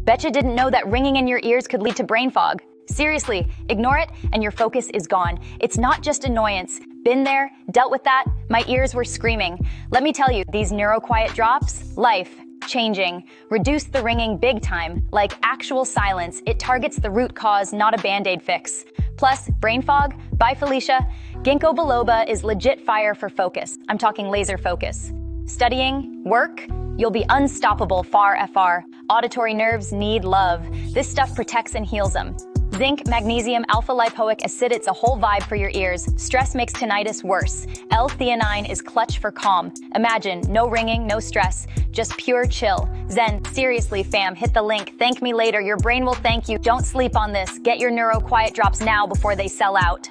Betcha didn't know that ringing in your ears could lead to brain fog. Seriously, ignore it and your focus is gone. It's not just annoyance. Been there, dealt with that, my ears were screaming. Let me tell you, these NeuroQuiet drops, life-changing. Reduce the ringing big time, like actual silence. It targets the root cause, not a Band-Aid fix. Plus, brain fog? Bye, Felicia. Ginkgo Biloba is legit fire for focus. I'm talking laser focus. Studying, work, you'll be unstoppable far. Auditory nerves need love. This stuff protects and heals them. Zinc, magnesium, alpha-lipoic acid, it's a whole vibe for your ears. Stress makes tinnitus worse. L-Theanine is clutch for calm. Imagine, no ringing, no stress, just pure chill. Zen, seriously fam, hit the link. Thank me later, your brain will thank you. Don't sleep on this. Get your NeuroQuiet drops now before they sell out.